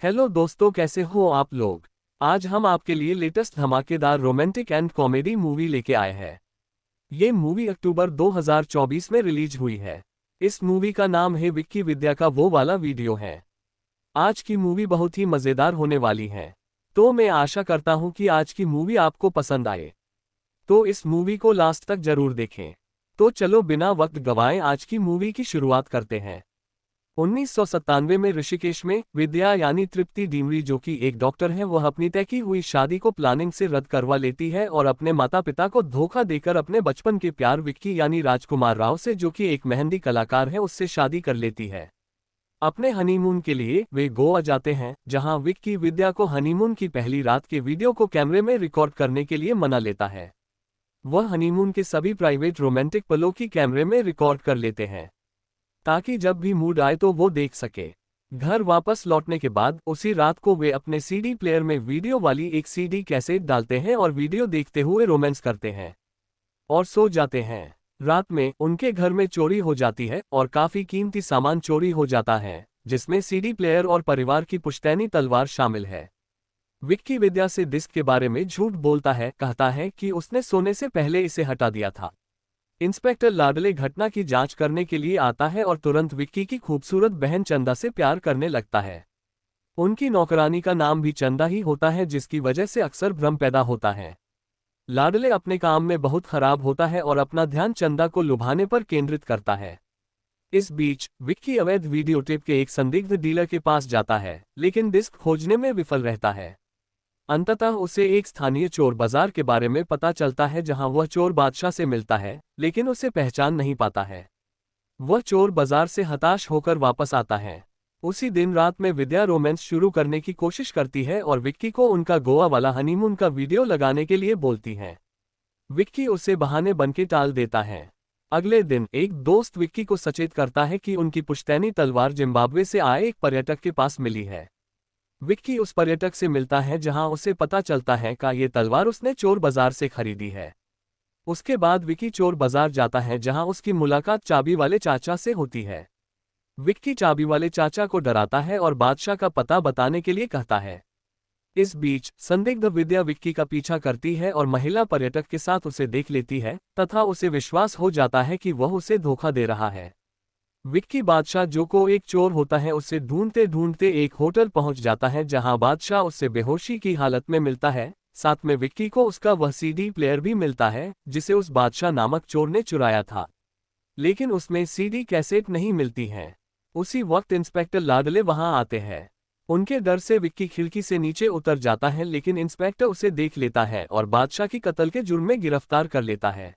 Hello दोस्तों, कैसे हो आप लोग। आज हम आपके लिए लेटेस्ट धमाकेदार रोमांटिक एंड कॉमेडी मूवी लेके आए हैं। ये मूवी अक्टूबर 2024 में रिलीज हुई है। इस मूवी का नाम है विक्की विद्या का वो वाला वीडियो है। आज की मूवी बहुत ही मज़ेदार होने वाली है। तो मैं आशा करता हूँ कि आज की मूवी आपको पसंद आए। तो इस मूवी को लास्ट तक जरूर देखें। तो चलो बिना वक्त गवाए आज की मूवी की शुरुआत करते हैं। 1997 में ऋषिकेश में विद्या यानी तृप्ति डिमरी, जो कि एक डॉक्टर है, वह अपनी तय की हुई शादी को प्लानिंग से रद्द करवा लेती है और अपने माता पिता को धोखा देकर अपने बचपन के प्यार विक्की यानी राजकुमार राव से, जो कि एक मेहंदी कलाकार है, उससे शादी कर लेती है। अपने हनीमून के लिए वे गोवा जाते हैं, जहां विक्की विद्या को हनीमून की पहली रात के वीडियो को कैमरे में रिकॉर्ड करने के लिए मना लेता है। वह हनीमून के सभी प्राइवेट रोमांटिक पलों की कैमरे में रिकॉर्ड कर लेते हैं ताकि जब भी मूड आए तो वो देख सके। घर वापस लौटने के बाद उसी रात को वे अपने सीडी प्लेयर में वीडियो वाली एक सीडी कैसेट डालते हैं और वीडियो देखते हुए रोमांस करते हैं और सो जाते हैं। रात में उनके घर में चोरी हो जाती है और काफी कीमती सामान चोरी हो जाता है, जिसमें सीडी प्लेयर और परिवार की पुश्तैनी तलवार शामिल है। विक्की विद्या से डिस्क के बारे में झूठ बोलता है, कहता है कि उसने सोने से पहले इसे हटा दिया था। इंस्पेक्टर लाडले घटना की जांच करने के लिए आता है और तुरंत विक्की की खूबसूरत बहन चंदा से प्यार करने लगता है। उनकी नौकरानी का नाम भी चंदा ही होता है, जिसकी वजह से अक्सर भ्रम पैदा होता है। लाडले अपने काम में बहुत खराब होता है और अपना ध्यान चंदा को लुभाने पर केंद्रित करता है। इस बीच विक्की अवैध वीडियो टेप के एक संदिग्ध डीलर के पास जाता है, लेकिन डिस्क खोजने में विफल रहता है। अंततः उसे एक स्थानीय चोर बाजार के बारे में पता चलता है, जहां वह चोर बादशाह से मिलता है, लेकिन उसे पहचान नहीं पाता है। वह चोर बाजार से हताश होकर वापस आता है। उसी दिन रात में विद्या रोमांस शुरू करने की कोशिश करती है और विक्की को उनका गोवा वाला हनीमून का वीडियो लगाने के लिए बोलती है। विक्की उसे बहाने बनके टाल देता है। अगले दिन एक दोस्त विक्की को सचेत करता है कि उनकी पुश्तैनी तलवार जिम्बाब्वे से आए एक पर्यटक के पास मिली है। विक्की उस पर्यटक से मिलता है, जहां उसे पता चलता है कि ये तलवार उसने चोर बाजार से खरीदी है। उसके बाद विक्की चोर बाजार जाता है, जहां उसकी मुलाकात चाबी वाले चाचा से होती है। विक्की चाबी वाले चाचा को डराता है और बादशाह का पता बताने के लिए कहता है। इस बीच संदिग्ध विद्या विक्की का पीछा करती है और महिला पर्यटक के साथ उसे देख लेती है तथा उसे विश्वास हो जाता है कि वह उसे धोखा दे रहा है। विक्की बादशाह, जो को एक चोर होता है, उससे ढूंढते ढूंढते एक होटल पहुंच जाता है, जहां बादशाह उससे बेहोशी की हालत में मिलता है। साथ में विक्की को उसका वह सीडी प्लेयर भी मिलता है, जिसे उस बादशाह नामक चोर ने चुराया था, लेकिन उसमें सीडी कैसेट नहीं मिलती है। उसी वक्त इंस्पेक्टर लाडले वहां आते हैं। उनके डर से विक्की खिड़की से नीचे उतर जाता है, लेकिन इंस्पेक्टर उसे देख लेता है और बादशाह की कत्ल के जुर्म में गिरफ्तार कर लेता है।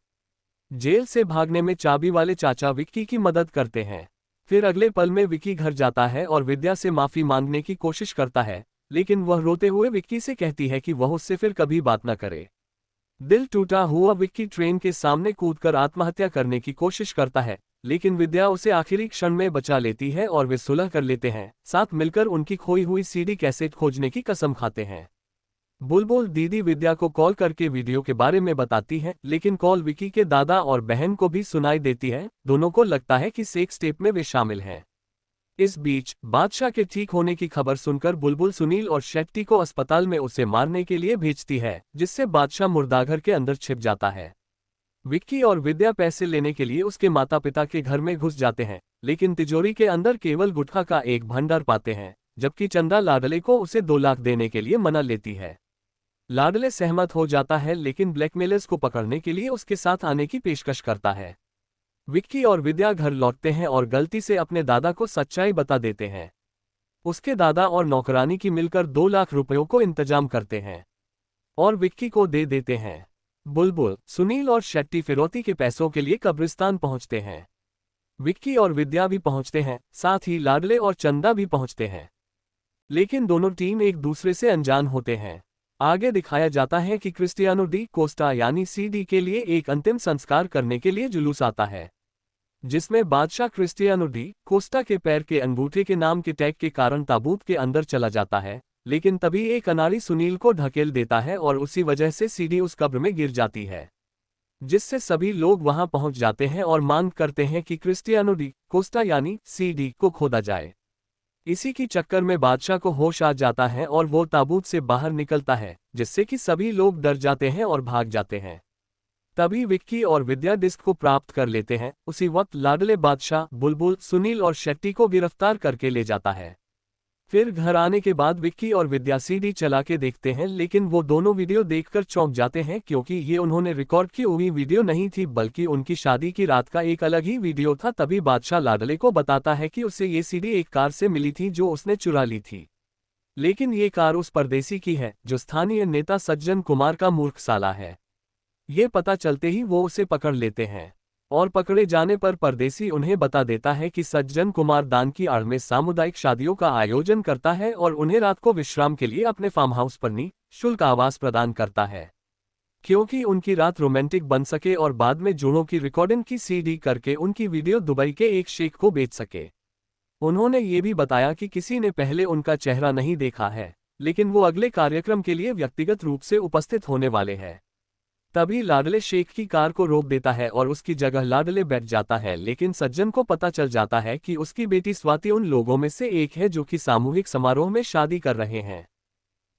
जेल से भागने में चाबी वाले चाचा विक्की की मदद करते हैं। फिर अगले पल में विक्की घर जाता है और विद्या से माफी मांगने की कोशिश करता है, लेकिन वह रोते हुए विक्की से कहती है कि वह उससे फिर कभी बात न करे। दिल टूटा हुआ विक्की ट्रेन के सामने कूदकर आत्महत्या करने की कोशिश करता है, लेकिन विद्या उसे आखिरी क्षण में बचा लेती है और वे सुलह कर लेते हैं। साथ मिलकर उनकी खोई हुई सीडी कैसेट खोजने की कसम खाते हैं। बुलबुल दीदी विद्या को कॉल करके वीडियो के बारे में बताती है, लेकिन कॉल विक्की के दादा और बहन को भी सुनाई देती है। दोनों को लगता है कि सेक्स टेप में वे शामिल हैं। इस बीच बादशाह के ठीक होने की खबर सुनकर बुलबुल सुनील और शेट्टी को अस्पताल में उसे मारने के लिए भेजती है, जिससे बादशाह मुर्दाघर के अंदर छिप जाता है। विक्की और विद्या पैसे लेने के लिए उसके माता पिता के घर में घुस जाते हैं, लेकिन तिजोरी के अंदर केवल गुटखा का एक भंडार पाते हैं, जबकि चंदा लाडले को उसे 2 लाख देने के लिए मना लेती है। लाडले सहमत हो जाता है, लेकिन ब्लैकमेलर्स को पकड़ने के लिए उसके साथ आने की पेशकश करता है। विक्की और विद्या घर लौटते हैं और गलती से अपने दादा को सच्चाई बता देते हैं। उसके दादा और नौकरानी की मिलकर 2 लाख रुपयों को इंतजाम करते हैं और विक्की को दे देते हैं। बुलबुल, सुनील और शेट्टी फिरौती के पैसों के लिए कब्रिस्तान पहुंचते हैं। विक्की और विद्या भी पहुंचते हैं, साथ ही लाडले और चंदा भी पहुंचते हैं, लेकिन दोनों टीम एक दूसरे से अनजान होते हैं। आगे दिखाया जाता है कि क्रिस्टियानो डी कोस्टा यानी सीडी के लिए एक अंतिम संस्कार करने के लिए जुलूस आता है, जिसमें बादशाह क्रिस्टियानो डी कोस्टा के पैर के अंगूठे के नाम के टैग के कारण ताबूत के अंदर चला जाता है, लेकिन तभी एक अनाड़ी सुनील को ढकेल देता है और उसी वजह से सीडी उस कब्र में गिर जाती है, जिससे सभी लोग वहां पहुंच जाते हैं और मांग करते हैं कि क्रिस्टियानो डी कोस्टा यानी सीडी को खोदा जाए। इसी की चक्कर में बादशाह को होश आ जाता है और वो ताबूत से बाहर निकलता है, जिससे कि सभी लोग डर जाते हैं और भाग जाते हैं। तभी विक्की और विद्या डिस्क को प्राप्त कर लेते हैं। उसी वक्त लाडले बादशाह बुलबुल, सुनील और शेट्टी को गिरफ्तार करके ले जाता है। फिर घर आने के बाद विक्की और विद्या सीडी चला के देखते हैं, लेकिन वो दोनों वीडियो देखकर चौंक जाते हैं, क्योंकि ये उन्होंने रिकॉर्ड की हुई वीडियो नहीं थी, बल्कि उनकी शादी की रात का एक अलग ही वीडियो था। तभी बादशाह लाडले को बताता है कि उसे ये सीडी एक कार से मिली थी जो उसने चुरा ली थी, लेकिन ये कार उस परदेसी की है जो स्थानीय नेता सज्जन कुमार का मूर्ख साला है। ये पता चलते ही वो उसे पकड़ लेते हैं, और पकड़े जाने पर परदेसी उन्हें बता देता है कि सज्जन कुमार दान की आड़ में सामुदायिक शादियों का आयोजन करता है और उन्हें रात को विश्राम के लिए अपने फार्म हाउस पर निःशुल्क आवास प्रदान करता है, क्योंकि उनकी रात रोमांटिक बन सके और बाद में जोड़ों की रिकॉर्डिंग की सीडी करके उनकी वीडियो दुबई के एक शेख को बेच सके। उन्होंने ये भी बताया कि किसी ने पहले उनका चेहरा नहीं देखा है, लेकिन वो अगले कार्यक्रम के लिए व्यक्तिगत रूप से उपस्थित होने वाले हैं। तभी लाडले शेख की कार को रोक देता है और उसकी जगह लाडले बैठ जाता है, लेकिन सज्जन को पता चल जाता है कि उसकी बेटी स्वाति उन लोगों में से एक है जो कि सामूहिक समारोह में शादी कर रहे हैं।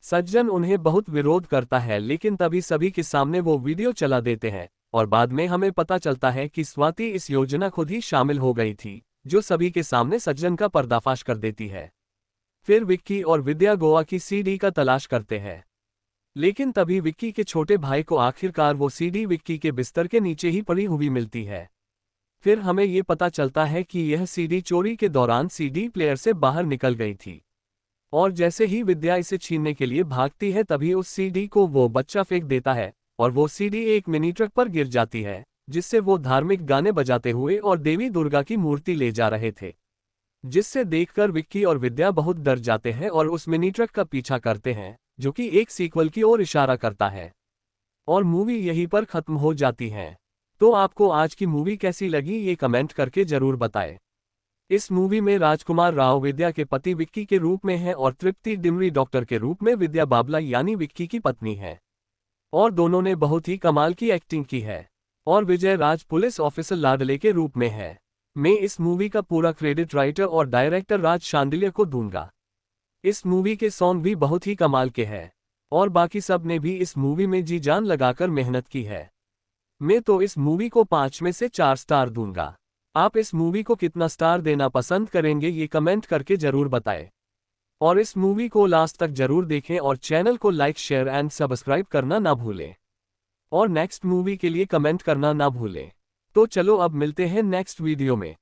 सज्जन उन्हें बहुत विरोध करता है, लेकिन तभी सभी के सामने वो वीडियो चला देते हैं और बाद में हमें पता चलता है कि स्वाति इस योजना खुद ही शामिल हो गई थी, जो सभी के सामने सज्जन का पर्दाफाश कर देती है। फिर विक्की और विद्या गोवा की सीडी का तलाश करते हैं, लेकिन तभी विक्की के छोटे भाई को आखिरकार वो सीडी विक्की के बिस्तर के नीचे ही पड़ी हुई मिलती है। फिर हमें ये पता चलता है कि यह सीडी चोरी के दौरान सीडी प्लेयर से बाहर निकल गई थी, और जैसे ही विद्या इसे छीनने के लिए भागती है, तभी उस सीडी को वो बच्चा फेंक देता है और वो सीडी एक मिनी ट्रक पर गिर जाती है, जिससे वो धार्मिक गाने बजाते हुए और देवी दुर्गा की मूर्ति ले जा रहे थे, जिससे देखकर विक्की और विद्या बहुत डर जाते हैं और उस मिनी ट्रक का पीछा करते हैं, जो कि एक सीक्वल की ओर इशारा करता है, और मूवी यहीं पर खत्म हो जाती है। तो आपको आज की मूवी कैसी लगी ये कमेंट करके जरूर बताएं। इस मूवी में राजकुमार राव विद्या के पति विक्की के रूप में है और तृप्ति डिमरी डॉक्टर के रूप में विद्या बाबला यानी विक्की की पत्नी है, और दोनों ने बहुत ही कमाल की एक्टिंग की है। और विजय राज पुलिस ऑफिसर लाडले के रूप में है। मैं इस मूवी का पूरा क्रेडिट राइटर और डायरेक्टर राज शांडिल्य को दूंगा। इस मूवी के सॉन्ग भी बहुत ही कमाल के हैं, और बाकी सब ने भी इस मूवी में जी जान लगाकर मेहनत की है। मैं तो इस मूवी को 5 में से 4 स्टार दूंगा। आप इस मूवी को कितना स्टार देना पसंद करेंगे ये कमेंट करके जरूर बताएं, और इस मूवी को लास्ट तक जरूर देखें और चैनल को लाइक शेयर एंड सब्सक्राइब करना ना भूलें, और नेक्स्ट मूवी के लिए कमेंट करना ना भूलें। तो चलो अब मिलते हैं नेक्स्ट वीडियो में।